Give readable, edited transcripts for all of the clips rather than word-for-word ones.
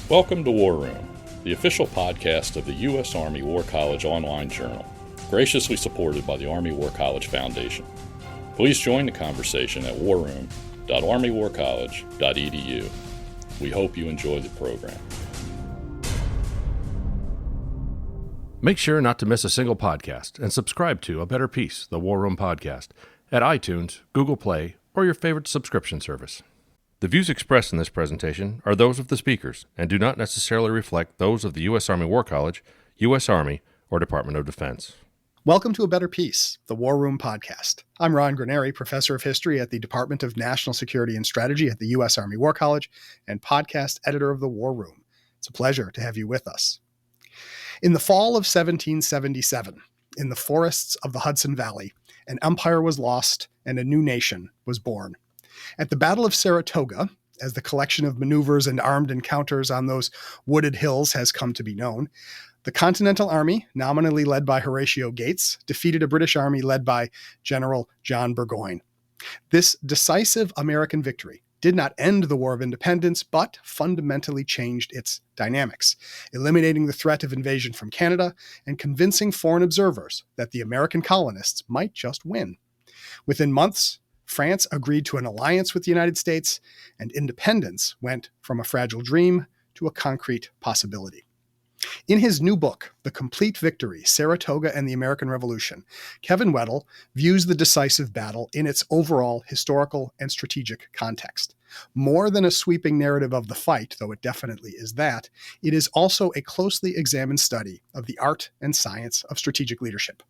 Welcome to War Room, the official podcast of the U.S. Army War College online journal, graciously supported by the Army War College Foundation. Please join the conversation at warroom.armywarcollege.edu. We hope you enjoy the program. Make sure not to miss a single podcast and subscribe to A Better Peace, the War Room podcast, at iTunes, Google Play, or your favorite subscription service. The views expressed in this presentation are those of the speakers and do not necessarily reflect those of the U.S. Army War College, U.S. Army, or Department of Defense. Welcome to A Better Peace, the War Room podcast. I'm Ron Granieri, professor of history at the Department of National Security and Strategy at the U.S. Army War College and podcast editor of the War Room. It's a pleasure to have you with us. In the fall of 1777, in the forests of the Hudson Valley, an empire was lost and a new nation was born. At the Battle of Saratoga, as the collection of maneuvers and armed encounters on those wooded hills has come to be known, the Continental Army, nominally led by Horatio Gates, defeated a British army led by General John Burgoyne. This decisive American victory did not end the War of Independence, but fundamentally changed its dynamics, eliminating the threat of invasion from Canada and convincing foreign observers that the American colonists might just win. Within months, France agreed to an alliance with the United States, and independence went from a fragile dream to a concrete possibility. In his new book, The Compleat Victory, Saratoga and the American Revolution, Kevin Weddle views the decisive battle in its overall historical and strategic context. More than a sweeping narrative of the fight, though it definitely is that, it is also a closely examined study of the art and science of strategic leadership.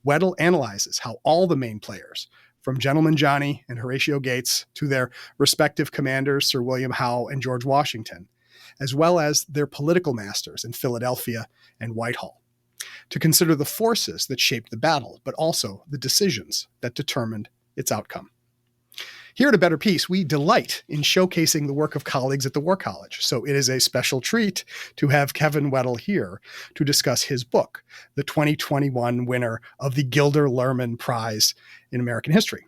Weddle analyzes how all the main players, from Gentleman Johnny and Horatio Gates to their respective commanders, Sir William Howe and George Washington, as well as their political masters in Philadelphia and Whitehall, to consider the forces that shaped the battle, but also the decisions that determined its outcome. Here at A Better Peace, we delight in showcasing the work of colleagues at the War College, so it is a special treat to have Kevin Weddle here to discuss his book, the 2021 winner of the Gilder Lehrman Prize in American History.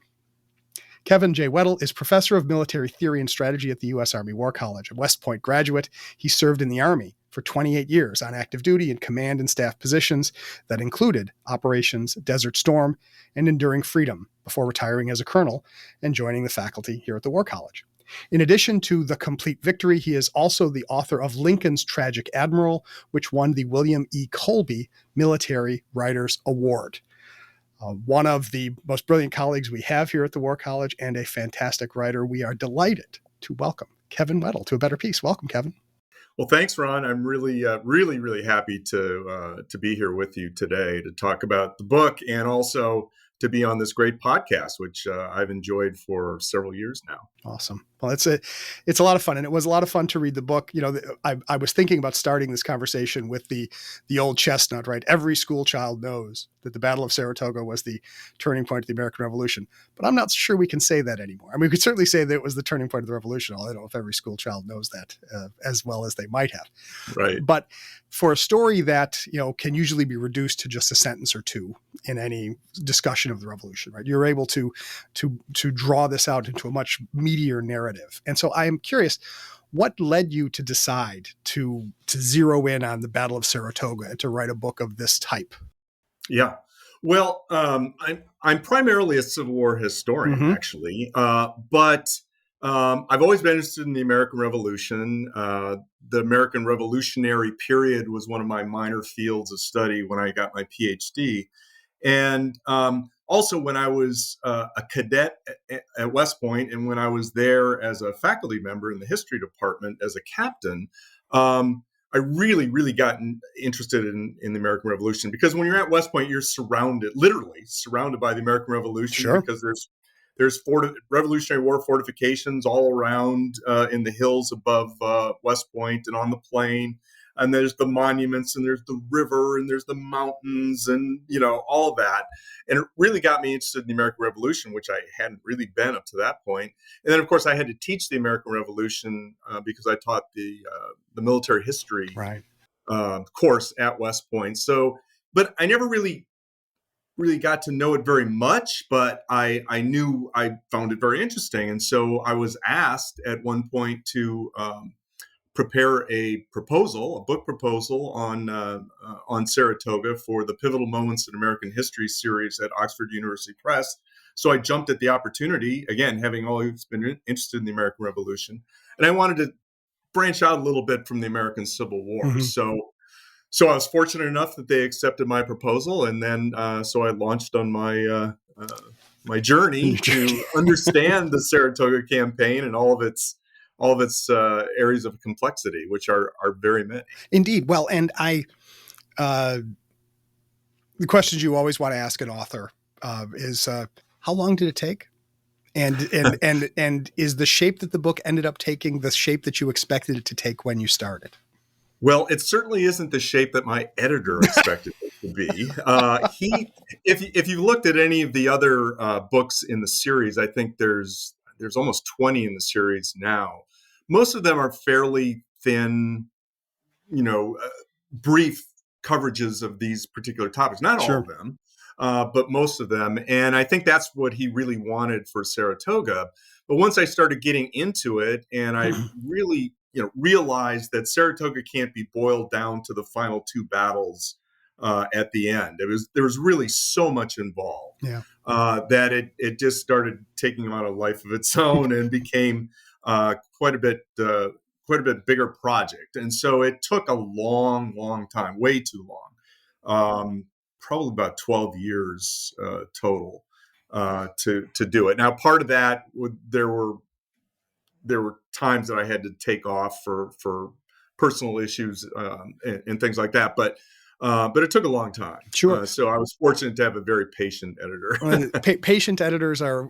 Kevin J. Weddle is professor of military theory and strategy at the U.S. Army War College, a West Point graduate. He served in the Army for 28 years on active duty in command and staff positions that included Operations Desert Storm and Enduring Freedom before retiring as a colonel and joining the faculty here at the War College. In addition to The Compleat Victory, he is also the author of Lincoln's Tragic Admiral, which won the William E. Colby Military Writers Award. One of the most brilliant colleagues we have here at the War College and a fantastic writer. We are delighted to welcome Kevin Weddle to A Better Peace. Welcome, Kevin. Well, thanks, Ron. I'm really happy to be here with you today to talk about the book and also to be on this great podcast, which I've enjoyed for several years now. Awesome. Well, it's a lot of fun, and it was a lot of fun to read the book. You know, I was thinking about starting this conversation with the old chestnut, right? Every school child knows that the Battle of Saratoga was the turning point of the American Revolution, but I'm not sure we can say that anymore. I mean, we could certainly say that it was the turning point of the Revolution. I don't know if every school child knows that as well as they might have. Right. But for a story that, you know, can usually be reduced to just a sentence or two in any discussion of the Revolution, right? You're able to draw this out into a much meatier narrative. And so I am curious, what led you to decide to zero in on the Battle of Saratoga and to write a book of this type? Yeah. Well, I'm primarily a Civil War historian, actually, but I've always been interested in the American Revolution. The American Revolutionary period was one of my minor fields of study when I got my PhD. And also when I was a cadet at West Point and when I was there as a faculty member in the history department as a captain, I really gotten interested in the American Revolution, because when you're at West Point, you're literally surrounded by the American Revolution. Sure. Because there's Revolutionary War fortifications all around in the hills above West Point and on the plain. And there's the monuments, and there's the river, and there's the mountains, and, you know, all of that. And it really got me interested in the American Revolution, which I hadn't really been up to that point. And then, of course, I had to teach the American Revolution because I taught the military history course at West Point. So, but I never really got to know it very much, but I knew I found it very interesting. And so I was asked at one point to prepare a book proposal on Saratoga for the Pivotal Moments in American History series at Oxford University Press. So I jumped at the opportunity, again, having always been interested in the American Revolution, and I wanted to branch out a little bit from the American Civil War. Mm-hmm. So I was fortunate enough that they accepted my proposal, and then so I launched on my journey to understand the Saratoga campaign and all of its areas of complexity, which are very many. Indeed. Well, and the questions you always want to ask an author is how long did it take? And is the shape that the book ended up taking the shape that you expected it to take when you started? Well, it certainly isn't the shape that my editor expected it to be. If you looked at any of the other books in the series, I think there's almost 20 in the series now. Most of them are fairly thin, brief coverages of these particular topics. Not all of them, but most of them. And I think that's what he really wanted for Saratoga. But once I started getting into it, and I really realized that Saratoga can't be boiled down to the final two battles at the end. There was really so much involved that it just started taking on a life of its own and became quite a bit bigger project. And so it took a long time, way too long, probably about 12 years total to do it. Now, part of that, there were times that I had to take off for personal issues and things like that, but it took a long time. Sure. So I was fortunate to have a very patient editor. Patient editors are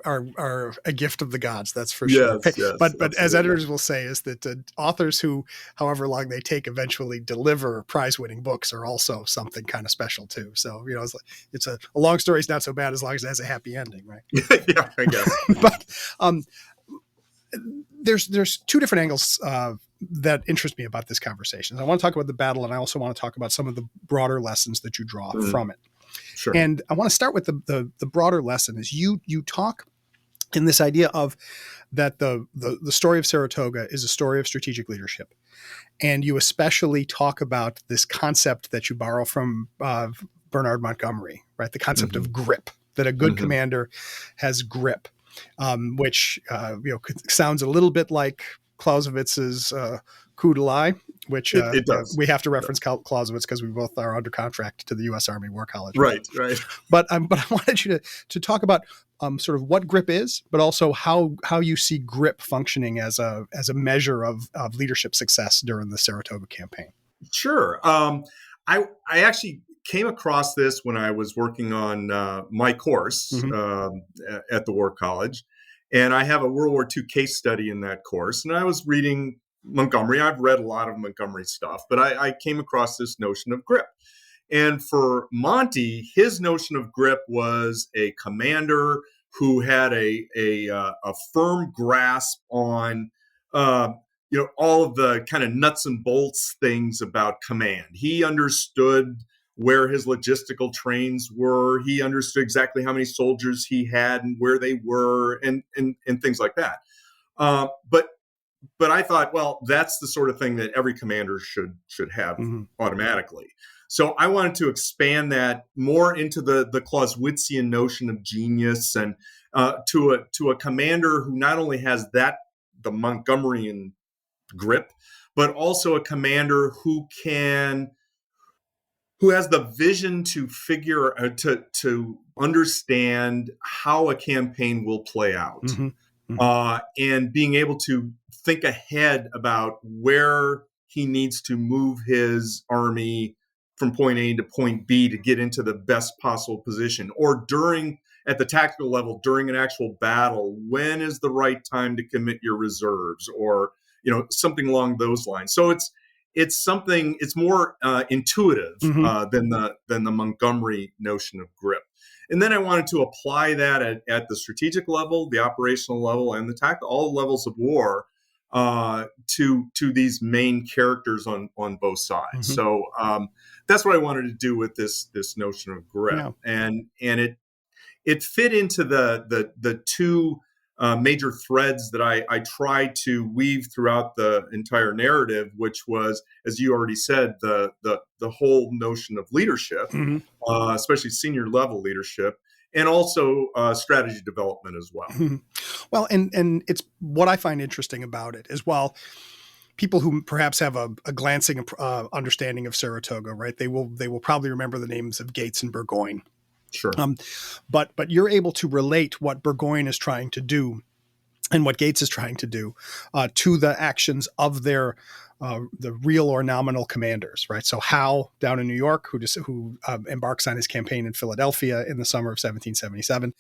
a gift of the gods, that's for sure. Yes, but as editors will say, is that authors who, however long they take, eventually deliver prize-winning books are also something kind of special too. So it's a long story is not so bad as long as it has a happy ending, right? Yeah, I guess. But there's two different angles that interest me about this conversation. I want to talk about the battle, and I also want to talk about some of the broader lessons that you draw from it. Sure. And I want to start with the broader lesson is you talk in this idea of that the story of Saratoga is a story of strategic leadership. And you especially talk about this concept that you borrow from Bernard Montgomery, right? The concept of grip, that a good commander has grip. Which sounds a little bit like Clausewitz's coup de lie, which it does. We have to reference Clausewitz because we both are under contract to the U.S. Army War College. Right. But I wanted you to talk about sort of what grip is, but also how you see grip functioning as a measure of leadership success during the Saratoga campaign. Sure. I actually came across this when I was working on my course at the War College, and I have a World War II case study in that course. And I was reading Montgomery. I've read a lot of Montgomery stuff, but I came across this notion of grip. And for Monty, his notion of grip was a commander who had a firm grasp on all of the kind of nuts and bolts things about command. He understood where his logistical trains were. He understood exactly how many soldiers he had and where they were and things like that. But I thought, well, that's the sort of thing that every commander should have automatically. So I wanted to expand that more into the Clausewitzian notion of genius and to a commander who not only has the Montgomeryan grip, but also a commander who has the vision to figure to understand how a campaign will play out, and being able to think ahead about where he needs to move his army from point A to point B to get into the best possible position, or at the tactical level during an actual battle, when is the right time to commit your reserves, or something along those lines. So it's something. It's more intuitive than the Montgomery notion of grip. And then I wanted to apply that at the strategic level, the operational level, and the tactical, all levels of war, to these main characters on both sides. So that's what I wanted to do with this notion of grip, and it fit into the two major threads that I tried to weave throughout the entire narrative, which was, as you already said, the whole notion of leadership, especially senior level leadership, and also strategy development as well. Well, and it's what I find interesting about it is, while people who perhaps have a glancing understanding of Saratoga, right, they will probably remember the names of Gates and Burgoyne. Sure. But you're able to relate what Burgoyne is trying to do and what Gates is trying to do to the actions of their the real or nominal commanders, right? So Howe down in New York, who embarks on his campaign in Philadelphia in the summer of 1777,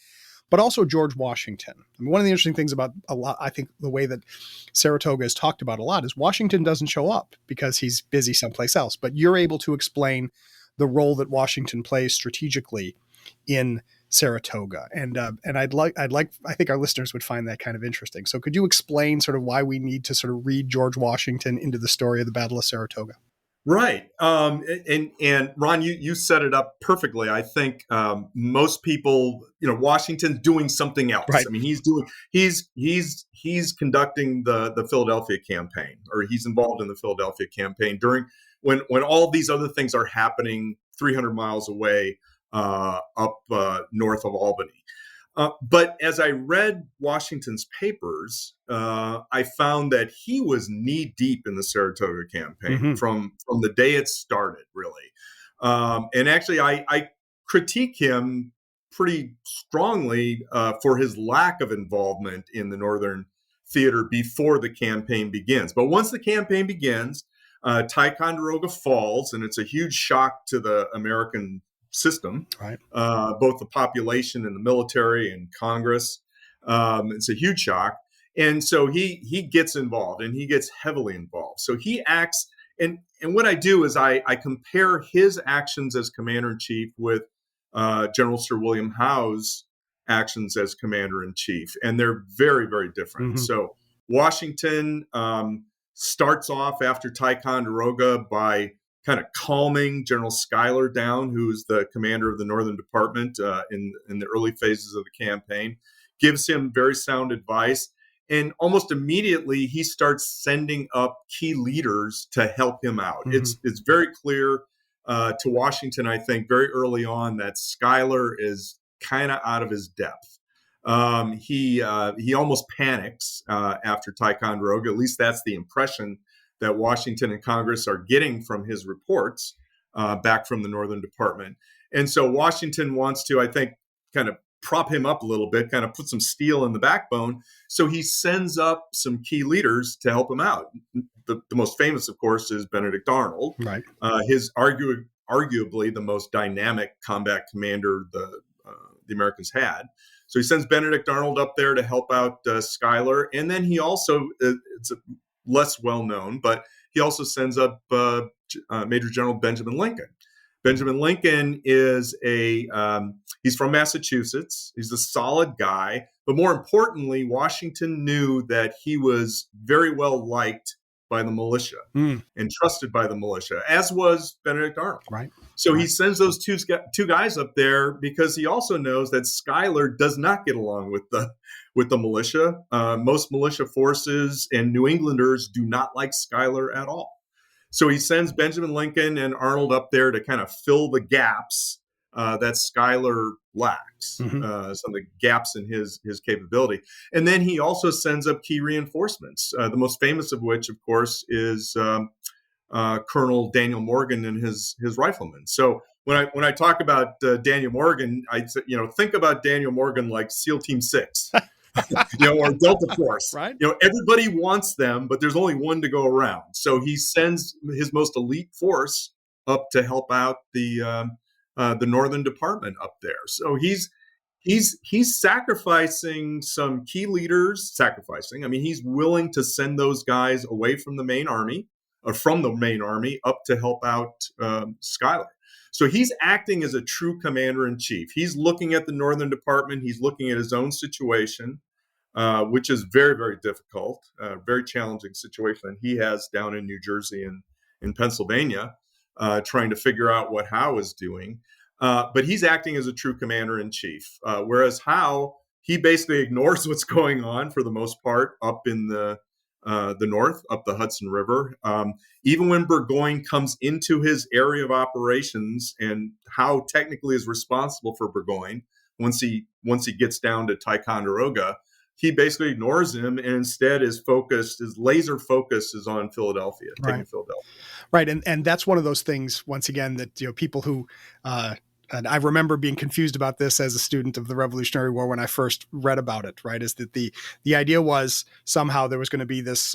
but also George Washington. I mean, one of the interesting things about I think the way that Saratoga is talked about a lot is Washington doesn't show up because he's busy someplace else. But you're able to explain the role that Washington plays strategically in Saratoga, and I think our listeners would find that kind of interesting. So, could you explain sort of why we need to sort of read George Washington into the story of the Battle of Saratoga? Right. And Ron, you set it up perfectly. I think most people, Washington's doing something else. Right. I mean, he's conducting the Philadelphia campaign, or he's involved in the Philadelphia campaign during when all these other things are happening 300 miles away up north of Albany. But as I read Washington's papers, I found that he was knee deep in the Saratoga campaign from the day it started, really. And actually, I critique him pretty strongly for his lack of involvement in the Northern theater before the campaign begins. But once the campaign begins, Ticonderoga falls, and it's a huge shock to the American system, right? Both the population and the military and Congress. It's a huge shock. And so he gets involved, and he gets heavily involved. So he acts, and what I do is I compare his actions as commander-in-chief with General Sir William Howe's actions as commander-in-chief. And they're very, very different. So Washington starts off after Ticonderoga by kind of calming General Schuyler down, who's the commander of the Northern Department in the early phases of the campaign, gives him very sound advice. And almost immediately, he starts sending up key leaders to help him out. It's very clear to Washington, I think, very early on that Schuyler is kind of out of his depth. He almost panics after Ticonderoga. At least that's the impression that Washington and Congress are getting from his reports back from the Northern Department. And so Washington wants to, I think, kind of prop him up a little bit, kind of put some steel in the backbone. So he sends up some key leaders to help him out. The most famous, of course, is Benedict Arnold, right? His arguably the most dynamic combat commander the Americans had. So he sends Benedict Arnold up there to help out Schuyler. And then he also, it's less well known, but he also sends up Major General Benjamin Lincoln. Benjamin Lincoln is he's from Massachusetts. He's a solid guy, but more importantly, Washington knew that he was very well liked by the militia and trusted by the militia, as was Benedict Arnold. Right. So he sends those two guys up there because he also knows that Schuyler does not get along with the militia. Most militia forces and New Englanders do not like Schuyler at all. So he sends Benjamin Lincoln and Arnold up there to kind of fill the gaps that Schuyler lacks, some of the gaps in his capability. And then he also sends up key reinforcements, the most famous of which, of course, is Colonel Daniel Morgan and his riflemen. So when I talk about Daniel Morgan, I think about Daniel Morgan like SEAL Team 6. Or Delta Force. Right. Everybody wants them, but there's only one to go around. So he sends his most elite force up to help out the Northern Department up there. So he's sacrificing some key leaders. I mean, he's willing to send those guys away from the main army, or from the main army, up to help out Schuyler. So he's acting as a true commander-in-chief. He's looking at the Northern Department. He's looking at his own situation, which is very, very difficult, very challenging situation he has down in New Jersey and in Pennsylvania, trying to figure out what Howe is doing. But he's acting as a true commander-in-chief, whereas Howe he basically ignores what's going on for the most part up in the north, up the Hudson River. Even when Burgoyne comes into his area of operations, and Howe technically is responsible for Burgoyne once he gets down to Ticonderoga, he basically ignores him, and instead his laser focus is on Philadelphia, taking Philadelphia. Right, and that's one of those things, once again, that people who and I remember being confused about this as a student of the Revolutionary War when I first read about it, right, is that the idea was somehow there was going to be this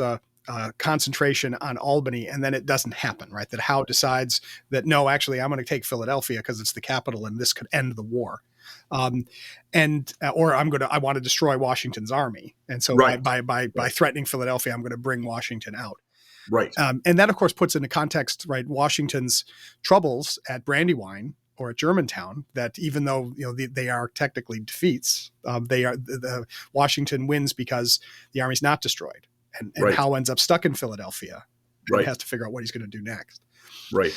concentration on Albany, and then it doesn't happen, right? That Howe decides that, no, actually, I'm going to take Philadelphia because it's the capital and this could end the war. Or I want to destroy Washington's army. And so by threatening Philadelphia, I'm going to bring Washington out. Right. And that, of course, puts into context, right, Washington's troubles at Brandywine or at Germantown, that even though they are technically defeats, Washington wins because the army's not destroyed, and Howe ends up stuck in Philadelphia, and has to figure out what he's going to do next. Right,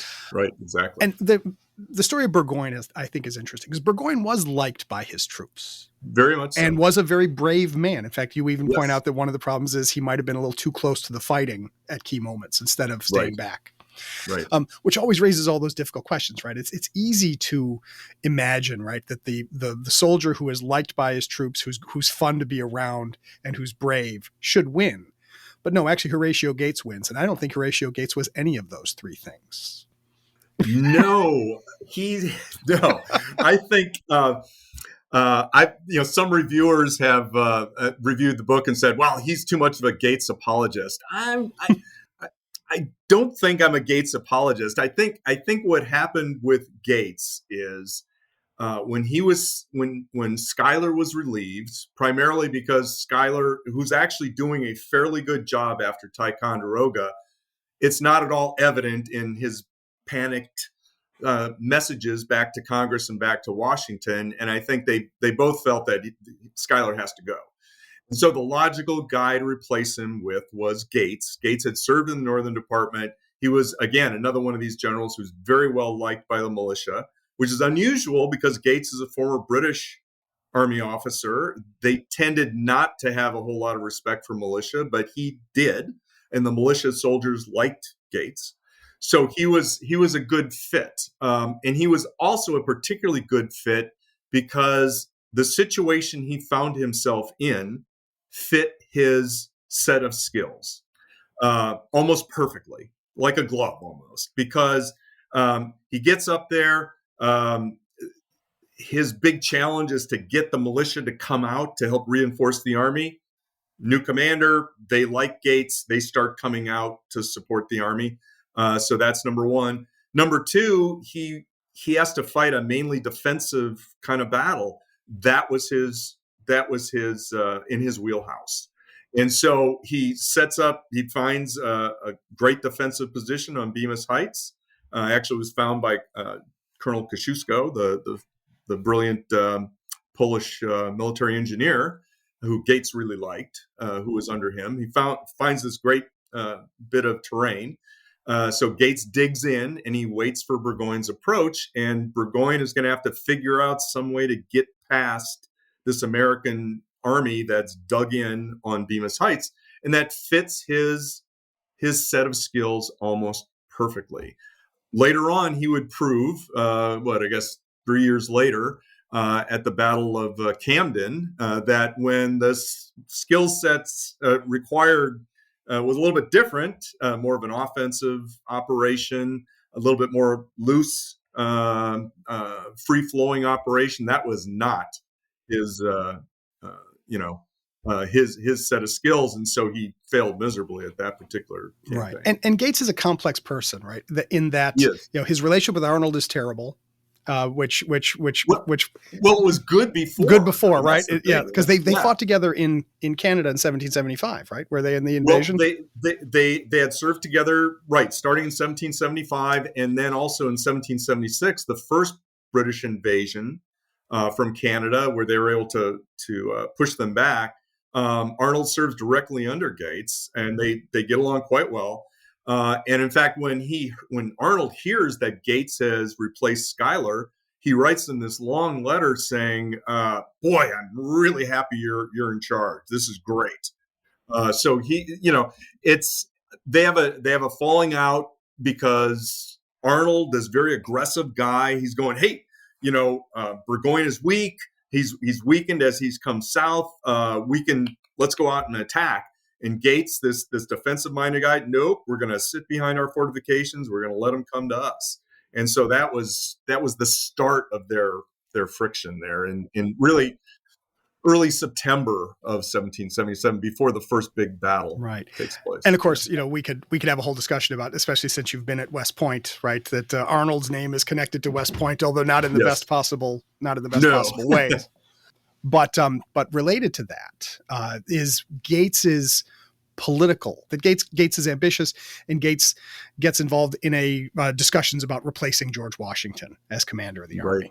exactly. And the story of Burgoyne I think is interesting, because Burgoyne was liked by his troops. Very much so. And was a very brave man. In fact, you even point out that one of the problems is he might have been a little too close to the fighting at key moments instead of staying back. Right. Which always raises all those difficult questions, right? It's easy to imagine, right, that the soldier who is liked by his troops, who's fun to be around and who's brave, should win. But no, actually Horatio Gates wins. And I don't think Horatio Gates was any of those three things. No, I think some reviewers have reviewed the book and said, well, he's too much of a Gates apologist. I don't think I'm a Gates apologist. I think what happened with Gates is when Schuyler was relieved, primarily because Schuyler, who's actually doing a fairly good job after Ticonderoga, it's not at all evident in his panicked messages back to Congress and back to Washington. And I think they both felt that Schuyler has to go. And so the logical guy to replace him with was Gates. Gates had served in the Northern Department. He was, again, another one of these generals who's very well liked by the militia, which is unusual because Gates is a former British Army officer. They tended not to have a whole lot of respect for militia, but he did. And the militia soldiers liked Gates. So he was a good fit. And he was also a particularly good fit because the situation he found himself in fit his set of skills almost perfectly, like a glove almost, because he gets up there. His big challenge is to get the militia to come out to help reinforce the army. New commander, they like Gates. They start coming out to support the army. So that's number one. Number two, he has to fight a mainly defensive kind of battle. That was his in his wheelhouse. And so he finds a great defensive position on Bemis Heights. Actually was found by Colonel Kosciuszko, the brilliant Polish military engineer who Gates really liked, who was under him. He finds this great bit of terrain. So Gates digs in and he waits for Burgoyne's approach, and Burgoyne is going to have to figure out some way to get past this American army that's dug in on Bemis Heights, and that fits his set of skills almost perfectly. Later on, he would prove, 3 years later, at the Battle of Camden, that when the skill sets required was a little bit different, more of an offensive operation, a little bit more loose, free-flowing operation, that was not his set of skills, and so he failed miserably at that particular campaign. Right. And Gates is a complex person, right? In that, yes. His relationship with Arnold is terrible. Which it was good before. Good before, right? Because they fought together in Canada in 1775, right? Were they in the invasion? Well, they had served together, right, starting in 1775, and then also in 1776, the first British invasion from Canada, where they were able to push them back. Arnold serves directly under Gates, and they get along quite well. And in fact, when Arnold hears that Gates has replaced Schuyler, he writes them this long letter saying, "Boy, I'm really happy you're in charge. This is great." So he, they have a falling out because Arnold, this very aggressive guy, he's going, "Hey, Burgoyne is weak. He's weakened as he's come south. Let's go out and attack." And Gates, this defensive minded guy, nope, we're going to sit behind our fortifications. We're going to let them come to us. And so that was the start of their friction there, in really early September of 1777, before the first big battle takes place. And of course, we could have a whole discussion about, especially since you've been at West Point, right? That Arnold's name is connected to West Point, although not in the best possible ways. But related to that is Gates's political. That Gates is ambitious, and Gates gets involved in a discussions about replacing George Washington as commander of the army.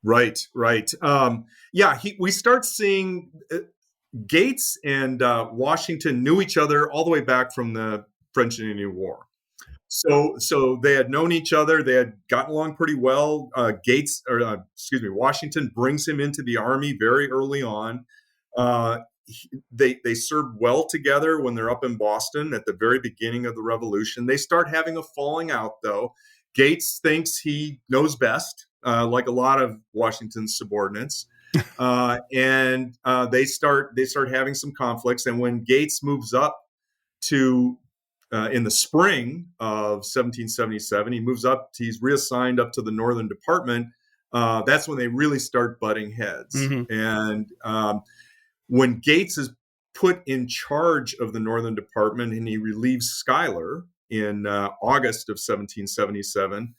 Right. We start seeing Gates and Washington knew each other all the way back from the French and Indian War. So they had known each other. They had gotten along pretty well. Washington brings him into the army very early on. They served well together when they're up in Boston at the very beginning of the Revolution. They start having a falling out, though. Gates thinks he knows best, like a lot of Washington's subordinates, and they start having some conflicts. And when Gates moves up to in the spring of 1777, he's reassigned up to the Northern Department. That's when they really start butting heads. Mm-hmm. And when Gates is put in charge of the Northern Department and he relieves Schuyler in August of 1777,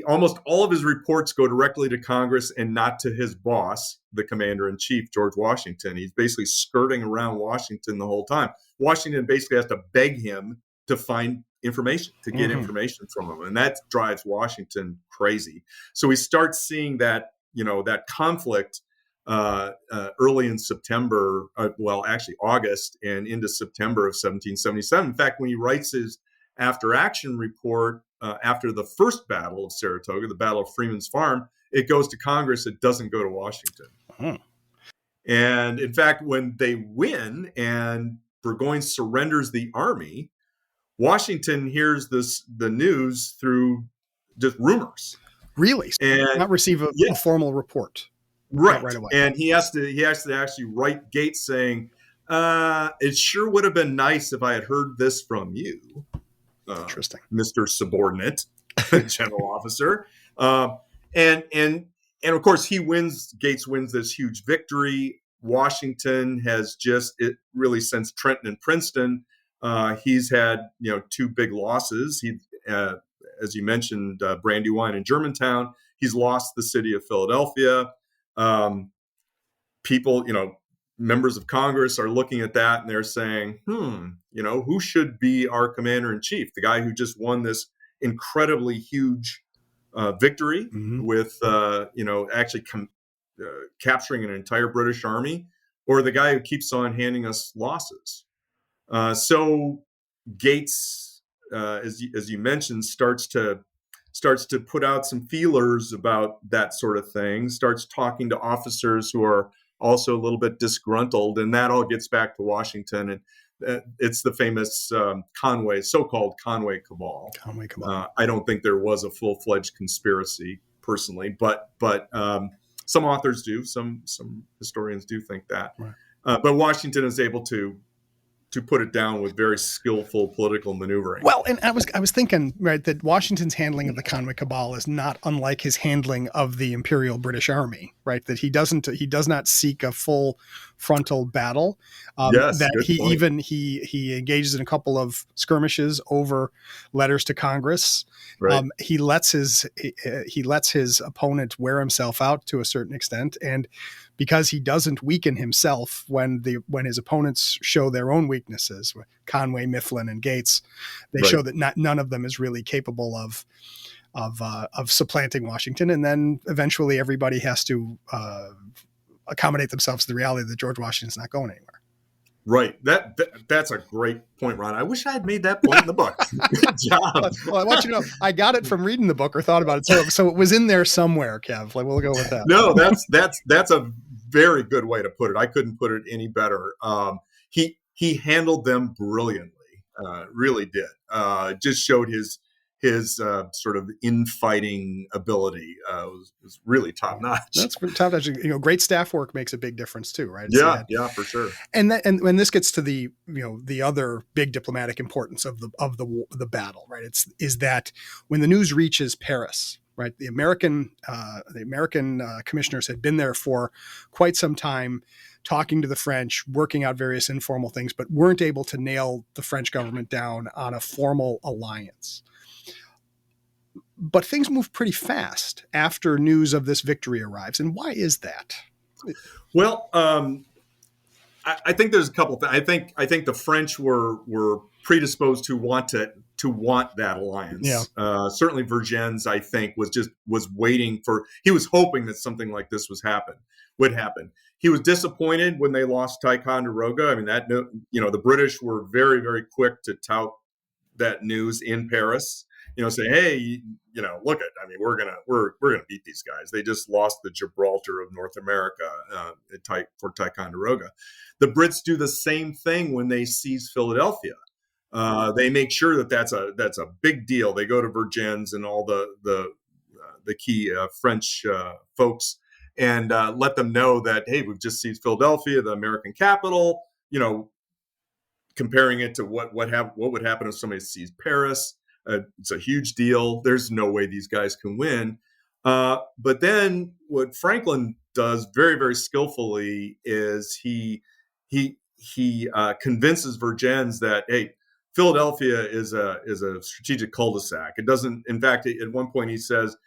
almost all of his reports go directly to Congress and not to his boss, the commander-in-chief, George Washington. He's basically skirting around Washington the whole time. Washington basically has to beg him to find information, to get information from him. And that drives Washington crazy. So we start seeing that conflict early in September, August and into September of 1777. In fact, when he writes his after-action report after the first Battle of Saratoga, the Battle of Freeman's Farm, it goes to Congress. It doesn't go to Washington. Uh-huh. And in fact, when they win and Burgoyne surrenders the army, Washington hears the news through just rumors. Really? So and not receive a formal report. Right away. And he has to actually write Gates saying, it sure would have been nice if I had heard this from you. Interesting. Mr. Subordinate General Officer. And of course Gates wins this huge victory. Washington has really since Trenton and Princeton, he's had, two big losses. He, as you mentioned, Brandywine and Germantown, he's lost the city of Philadelphia. People, members of Congress are looking at that and they're saying, who should be our commander-in-chief? The guy who just won this incredibly huge victory with, actually capturing an entire British army, or the guy who keeps on handing us losses. So Gates, as you mentioned, starts to put out some feelers about that sort of thing, starts talking to officers who are also a little bit disgruntled, and that all gets back to Washington. And it's the famous so-called Conway Cabal. I don't think there was a full-fledged conspiracy personally, but some authors do, some historians do think that. Right. But Washington is able to put it down with very skillful political maneuvering. Well, and I was thinking, right, that Washington's handling of the Conway Cabal is not unlike his handling of the Imperial British Army, right? That he does not seek a full frontal battle. He engages in a couple of skirmishes over letters to Congress. Right. He lets his opponent wear himself out to a certain extent, and because he doesn't weaken himself when his opponents show their own weaknesses, Conway, Mifflin, and Gates, they show that none of them is really capable of supplanting Washington, and then eventually everybody has to accommodate themselves to the reality that George Washington's not going anywhere. Right. That's a great point, Ron. I wish I had made that point in the book. Good job. Well, I want you to know, I got it from reading the book or thought about it. So it was in there somewhere, Kev. Like, we'll go with that. No, that's a very good way to put it. I couldn't put it any better. He handled them brilliantly. Really did. Just showed his sort of infighting ability was really top notch. That's top notch. Great staff work makes a big difference too, right? Yeah, for sure. And when this gets to the the other big diplomatic importance of the battle, right? Is that when the news reaches Paris, right? The American commissioners had been there for quite some time, talking to the French, working out various informal things, but weren't able to nail the French government down on a formal alliance. But things move pretty fast after news of this victory arrives. And why is that? Well, I think there's a couple of things. I think the French were predisposed to want that alliance. Yeah. Certainly Vergennes, I think, was waiting for, he was hoping that something like this would happen. He was disappointed when they lost Ticonderoga. I mean, the British were very, very quick to tout that news in Paris. Say, hey, look we're gonna beat these guys. They just lost the Gibraltar of North America for Ticonderoga. The Brits do the same thing when they seize Philadelphia. They make sure that's a big deal. They go to Vergennes and all the key French folks and let them know that, hey, we've just seized Philadelphia, the American capital. Comparing it to what would happen if somebody seized Paris. It's a huge deal. There's no way these guys can win. But then what Franklin does very, very skillfully is he convinces Vergennes that, hey, Philadelphia is a strategic cul-de-sac. It doesn't. In fact, at one point he says,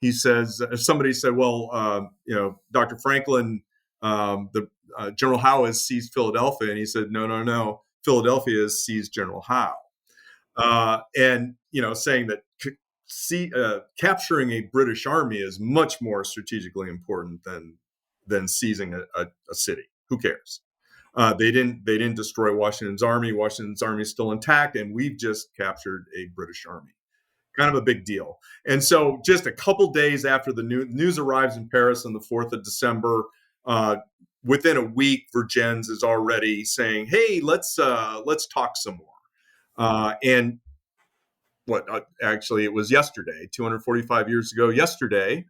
if somebody said, well, Dr. Franklin, General Howe has seized Philadelphia, and he said, no, Philadelphia has seized General Howe. And saying that capturing a British army is much more strategically important than seizing a city. Who cares? They didn't destroy Washington's army. Washington's army is still intact, and we've just captured a British army. Kind of a big deal. And so, just a couple days after the news arrives in Paris on the 4th of December, within a week, Vergennes is already saying, "Hey, let's talk some more." And actually, it was yesterday, 245 years ago. Yesterday,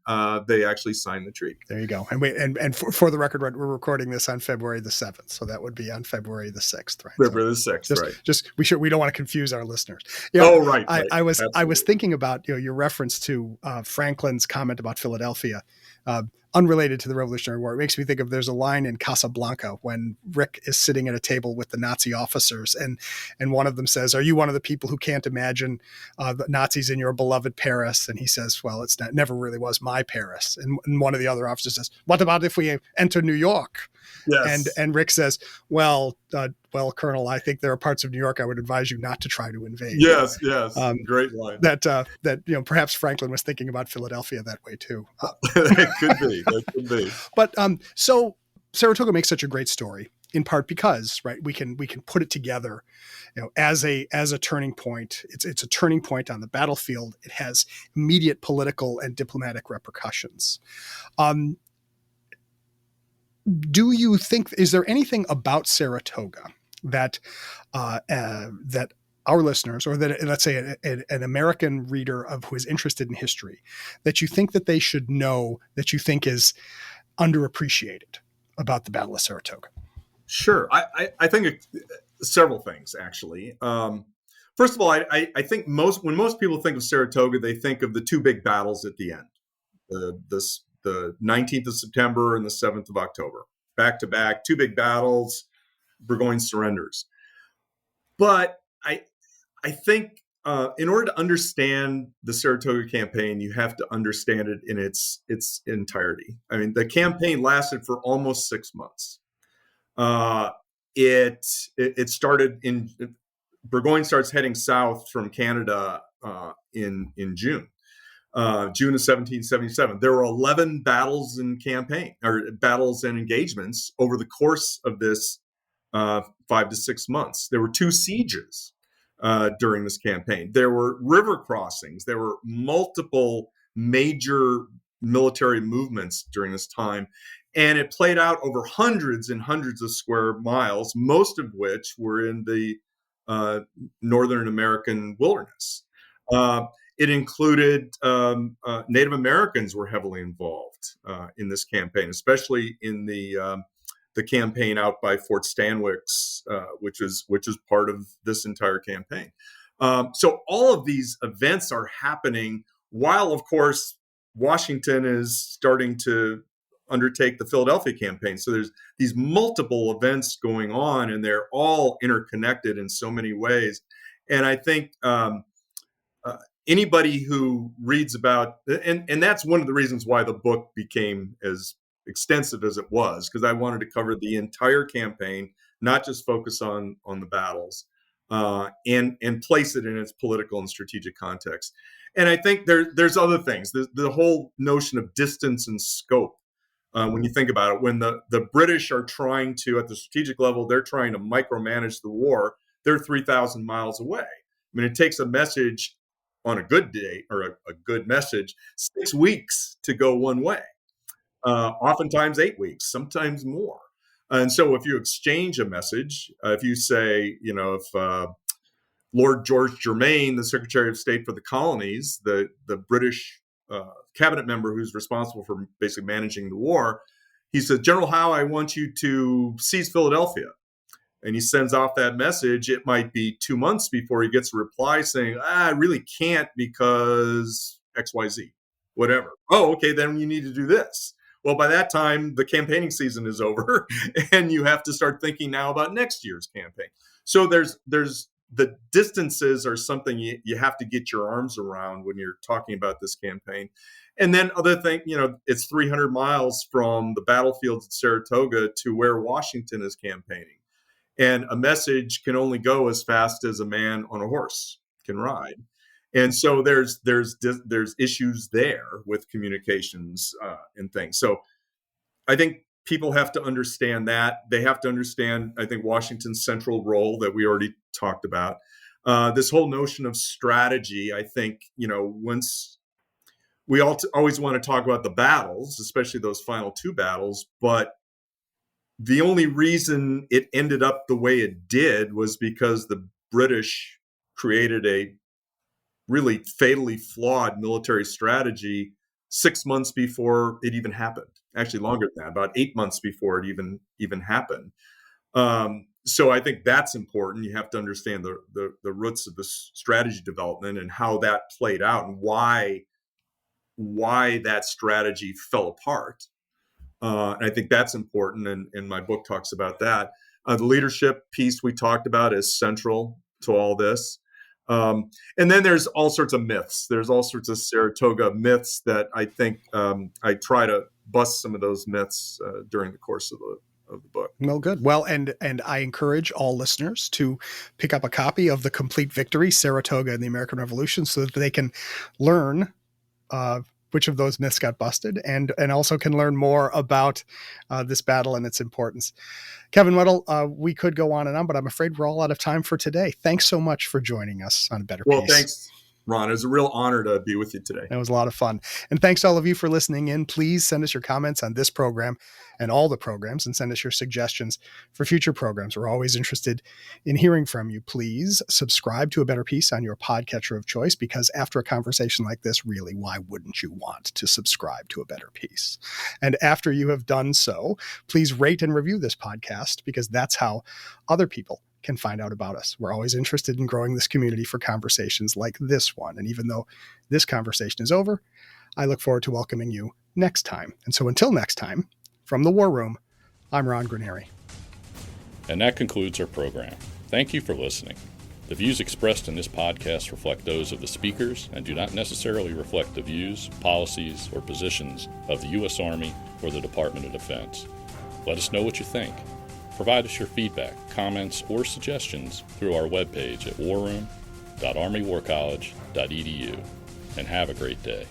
they actually signed the treaty. There you go. And for the record, we're recording this on February the 7th, so that would be on February the 6th, right? February the 6th, right? We don't want to confuse our listeners. Right. I was thinking about your reference to Franklin's comment about Philadelphia. Unrelated to the Revolutionary War. It makes me think of, there's a line in Casablanca when Rick is sitting at a table with the Nazi officers, and one of them says, "Are you one of the people who can't imagine the Nazis in your beloved Paris?" And he says, "Well, never really was my Paris." And one of the other officers says, "What about if we enter New York?" Yes. And Rick says, well, Colonel, I think there are parts of New York I would advise you not to try to invade. Yes. Great line. That perhaps Franklin was thinking about Philadelphia that way too. That could be. But so Saratoga makes such a great story, in part because, right, we can put it together, as a turning point. It's a turning point on the battlefield. It has immediate political and diplomatic repercussions. Do you think, is there anything about Saratoga that our listeners, or that, let's say, an American reader who is interested in history, that you think that they should know, that you think is underappreciated about the Battle of Saratoga? Sure. I think several things, actually. First of all, I think when most people think of Saratoga, they think of the two big battles at the end, the 19th of September and the 7th of October, back to back, two big battles, Burgoyne surrenders. But I think in order to understand the Saratoga campaign, you have to understand it in its entirety. I mean, the campaign lasted for almost 6 months. It started Burgoyne starts heading south from Canada in June. June of 1777. There were 11 battles and engagements over the course of this 5 to 6 months. There were 2 sieges during this campaign. There were river crossings. There were multiple major military movements during this time. And it played out over hundreds and hundreds of square miles, most of which were in the Northern American wilderness. It included Native Americans were heavily involved in this campaign, especially in the campaign out by Fort Stanwix, which is part of this entire campaign. So all of these events are happening while, of course, Washington is starting to undertake the Philadelphia campaign. So there's these multiple events going on, and they're all interconnected in so many ways. And I think anybody who reads about, and that's one of the reasons why the book became as extensive as it was, because I wanted to cover the entire campaign, not just focus on the battles, and place it in its political and strategic context. And I think there's other things. The whole notion of distance and scope. When you think about it, when the British are trying to, at the strategic level, they're trying to micromanage the war, they're 3,000 miles away. I mean, it takes a message on a good day, or a good message, 6 weeks to go one way. Oftentimes 8 weeks, sometimes more. And so if you exchange a message, if you say, if Lord George Germain, the Secretary of State for the Colonies, the British cabinet member who's responsible for basically managing the war, he said, General Howe, I want you to seize Philadelphia. And he sends off that message. It might be 2 months before he gets a reply saying, I really can't because XYZ, whatever. Oh, okay, then you need to do this. Well, by that time, the campaigning season is over, and you have to start thinking now about next year's campaign. So there's the distances are something you have to get your arms around when you're talking about this campaign. And then other thing, it's 300 miles from the battlefields at Saratoga to where Washington is campaigning. And a message can only go as fast as a man on a horse can ride. And so there's issues there with communications and things. So I think people have to understand that. They have to understand, I think, Washington's central role that we already talked about. This whole notion of strategy, I think, once we always want to talk about the battles, especially those final 2 battles, but the only reason it ended up the way it did was because the British created a really fatally flawed military strategy 6 months before it even happened. Actually, longer than that, about 8 months before it even happened. So I think that's important. You have to understand the roots of the strategy development and how that played out and why that strategy fell apart. And I think that's important, and my book talks about that. The leadership piece we talked about is central to all this. And then there's all sorts of myths. There's all sorts of Saratoga myths that I think I try to bust some of those myths during the course of the book. Well, good. Well, and I encourage all listeners to pick up a copy of The Compleat Victory, Saratoga and the American Revolution, so that they can learn which of those myths got busted, and also can learn more about this battle and its importance. Kevin Weddle, we could go on and on, but I'm afraid we're all out of time for today. Thanks so much for joining us on A Better Peace. Well, thanks, Ron. It was a real honor to be with you today. It was a lot of fun. And thanks to all of you for listening in. Please send us your comments on this program and all the programs, and send us your suggestions for future programs. We're always interested in hearing from you. Please subscribe to A Better Peace on your podcatcher of choice, because after a conversation like this, really, why wouldn't you want to subscribe to A Better Peace? And after you have done so, please rate and review this podcast, because that's how other people can find out about us. We're always interested in growing this community for conversations like this one. And even though this conversation is over, I look forward to welcoming you next time. And so until next time, from the War Room, I'm Ron Granieri. And that concludes our program. Thank you for listening. The views expressed in this podcast reflect those of the speakers and do not necessarily reflect the views, policies, or positions of the U.S. Army or the Department of Defense. Let us know what you think. Provide us your feedback, comments, or suggestions through our webpage at warroom.armywarcollege.edu. And have a great day.